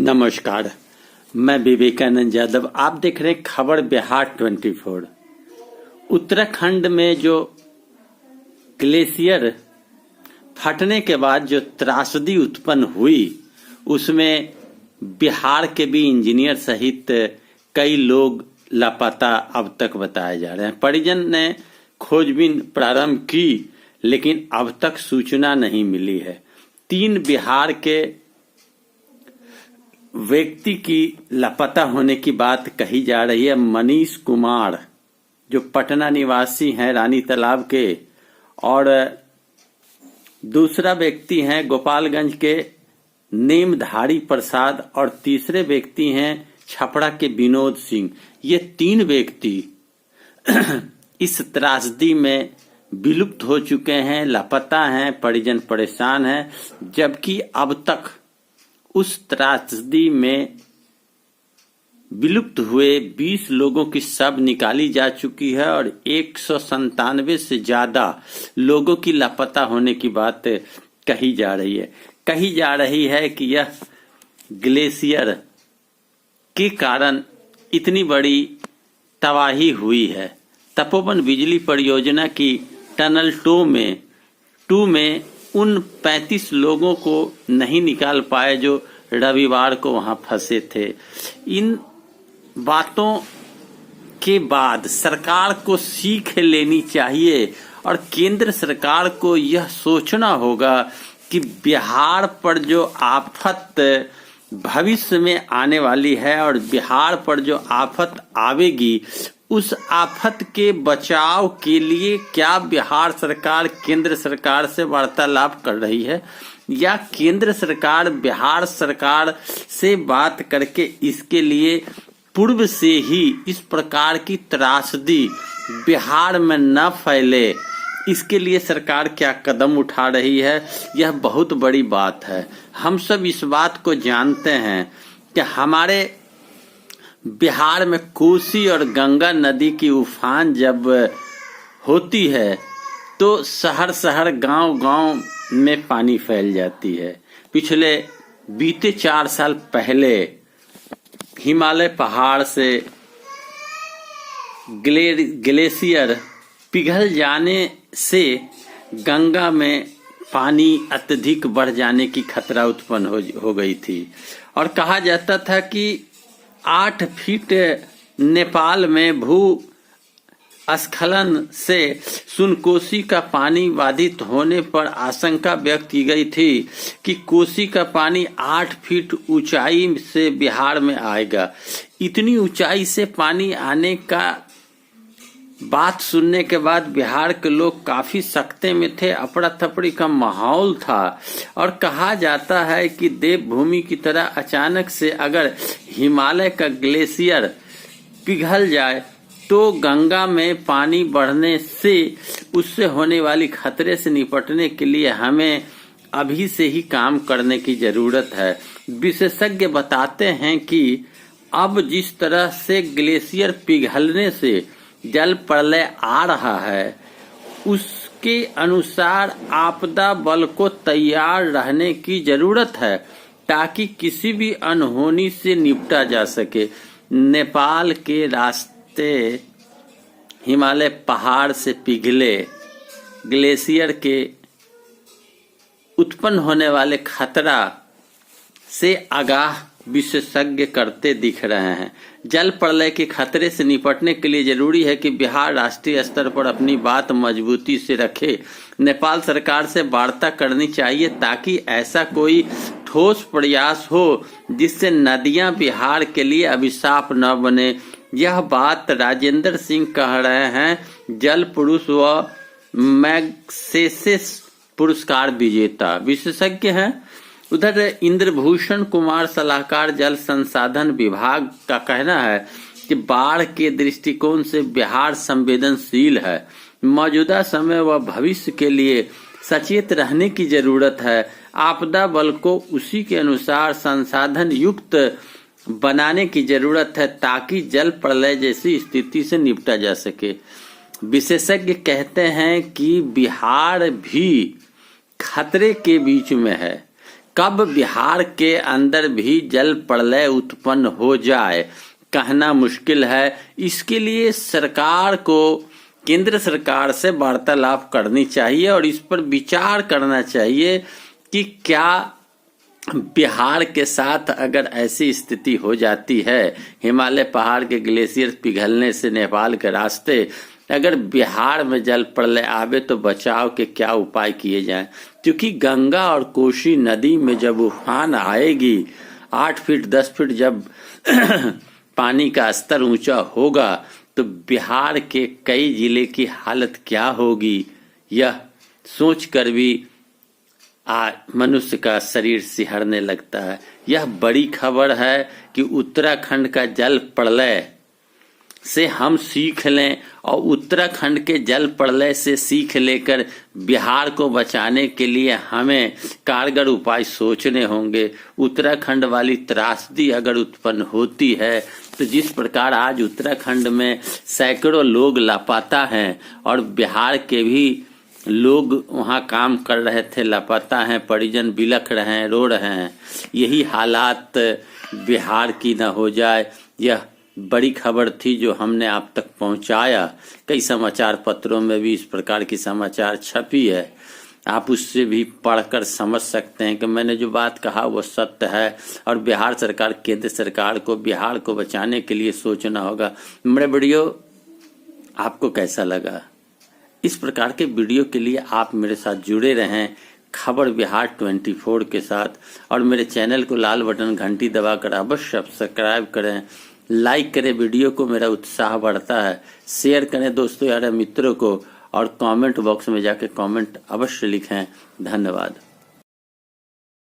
नमस्कार, मैं विवेकानंद यादव। आप देख रहे हैं खबर बिहार 24। उत्तराखंड में जो ग्लेशियर फटने के बाद जो त्रासदी उत्पन्न हुई, उसमें बिहार के भी इंजीनियर सहित कई लोग लापता अब तक बताए जा रहे हैं। परिजन ने खोजबीन प्रारंभ की, लेकिन अब तक सूचना नहीं मिली है। 3 बिहार के व्यक्ति की लापता होने की बात कही जा रही है। मनीष कुमार जो पटना निवासी हैं, रानी तालाब के, और दूसरा व्यक्ति हैं गोपालगंज के नेमधारी प्रसाद, और तीसरे व्यक्ति हैं छपरा के विनोद सिंह। ये 3 व्यक्ति इस त्रासदी में विलुप्त हो चुके हैं, लापता हैं, परिजन परेशान हैं। जबकि अब तक उस त्रासदी में विलुप्त हुए 20 लोगों की शव निकाली जा चुकी है और 197 से ज्यादा लोगों की लापता होने की बात कही जा रही है। कही जा रही है कि यह ग्लेशियर के कारण इतनी बड़ी तबाही हुई है। तपोवन बिजली परियोजना की टनल 2 में उन 35 लोगों को नहीं निकाल पाए जो रविवार को वहां फंसे थे। इन बातों के बाद सरकार को सीख लेनी चाहिए और केंद्र सरकार को यह सोचना होगा कि बिहार पर जो आफत भविष्य में आने वाली है और बिहार पर जो आफत आवेगी, उस आफत के बचाव के लिए क्या बिहार सरकार केंद्र सरकार से वार्तालाप कर रही है, या केंद्र सरकार बिहार सरकार से बात करके इसके लिए पूर्व से ही इस प्रकार की त्रासदी बिहार में न फैले, इसके लिए सरकार क्या कदम उठा रही है, यह बहुत बड़ी बात है। हम सब इस बात को जानते हैं कि हमारे बिहार में कोसी और गंगा नदी की उफान जब होती है तो शहर गांव में पानी फैल जाती है। पिछले बीते 4 साल पहले हिमालय पहाड़ से ग्लेशियर पिघल जाने से गंगा में पानी अत्यधिक बढ़ जाने की खतरा उत्पन्न हो गई थी और कहा जाता था कि 8 फीट नेपाल में भू स्खलन से सुनकोशी का पानी बाधित होने पर आशंका व्यक्त की गई थी कि कोसी का पानी 8 फीट ऊंचाई से बिहार में आएगा। इतनी ऊंचाई से पानी आने का बात सुनने के बाद बिहार के लोग काफी सकते में थे, अफरा तफरी का माहौल था और कहा जाता है कि देवभूमि की तरह अचानक से अगर हिमालय का ग्लेशियर पिघल जाए तो गंगा में पानी बढ़ने से उससे होने वाली खतरे से निपटने के लिए हमें अभी से ही काम करने की जरूरत है। विशेषज्ञ बताते हैं कि अब जिस तरह से ग्लेशियर पिघलने से जल प्रलय आ रहा है, उसके अनुसार आपदा बल को तैयार रहने की जरूरत है ताकि किसी भी अनहोनी से निपटा जा सके। नेपाल के रास्ते हिमालय पहाड़ से पिघले ग्लेशियर के उत्पन्न होने वाले खतरा से आगाह विशेषज्ञ करते दिख रहे हैं। जल प्रलय के खतरे से निपटने के लिए जरूरी है कि बिहार राष्ट्रीय स्तर पर अपनी बात मजबूती से रखे। नेपाल सरकार से वार्ता करनी चाहिए ताकि ऐसा कोई ठोस प्रयास हो जिससे नदियां बिहार के लिए अभिशाप न बने। यह बात राजेंद्र सिंह कह रहे हैं, जल पुरुष व मैग्सेसेस पुरस्कार विजेता विशेषज्ञ हैं। उधर इंद्रभूषण कुमार सलाहकार जल संसाधन विभाग का कहना है कि बाढ़ के दृष्टिकोण से बिहार संवेदनशील है। मौजूदा समय व भविष्य के लिए सचेत रहने की जरूरत है। आपदा बल को उसी के अनुसार संसाधन युक्त बनाने की जरूरत है ताकि जल प्रलय जैसी स्थिति से निपटा जा सके। विशेषज्ञ कहते हैं कि बिहार भी खतरे के बीच में है कब बिहार के अंदर भी जल प्रलय उत्पन्न हो जाए कहना मुश्किल है। इसके लिए सरकार को केंद्र सरकार से वार्तालाप करनी चाहिए और इस पर विचार करना चाहिए कि क्या बिहार के साथ अगर ऐसी स्थिति हो जाती है, हिमालय पहाड़ के ग्लेशियर पिघलने से नेपाल के रास्ते अगर बिहार में जल प्रलय आवे तो बचाव के क्या उपाय किए जाएं। क्योंकि गंगा और कोसी नदी में जब उफान आएगी, 8 फीट 10 फीट जब पानी का स्तर ऊंचा होगा तो बिहार के कई जिले की हालत क्या होगी, यह सोचकर भी मनुष्य का शरीर सिहरने लगता है। यह बड़ी खबर है कि उत्तराखंड का जल प्रलय से हम सीख लें और उत्तराखंड के जल प्रलय से सीख लेकर बिहार को बचाने के लिए हमें कारगर उपाय सोचने होंगे। उत्तराखंड वाली त्रासदी अगर उत्पन्न होती है तो जिस प्रकार आज उत्तराखंड में सैकड़ों लोग लापता हैं और बिहार के भी लोग वहां काम कर रहे थे लापता हैं, परिजन बिलख रहे हैं, रो रहे हैं, यही हालात बिहार की न हो जाए। यह बड़ी खबर थी जो हमने आप तक पहुंचाया। कई समाचार पत्रों में भी इस प्रकार की समाचार छपी है, आप उससे भी पढ़कर समझ सकते हैं कि मैंने जो बात कहा वो सत्य है और बिहार सरकार केंद्र सरकार को बिहार को बचाने के लिए सोचना होगा। मेरा वीडियो आपको कैसा लगा? इस प्रकार के वीडियो के लिए आप मेरे साथ जुड़े रहें खबर बिहार 24 के साथ और मेरे चैनल को लाल बटन घंटी दबाकर अवश्य सब्सक्राइब करें, लाइक करें वीडियो को, मेरा उत्साह बढ़ता है। शेयर करें दोस्तों यार मित्रों को और कमेंट बॉक्स में जाके कमेंट अवश्य लिखें। धन्यवाद।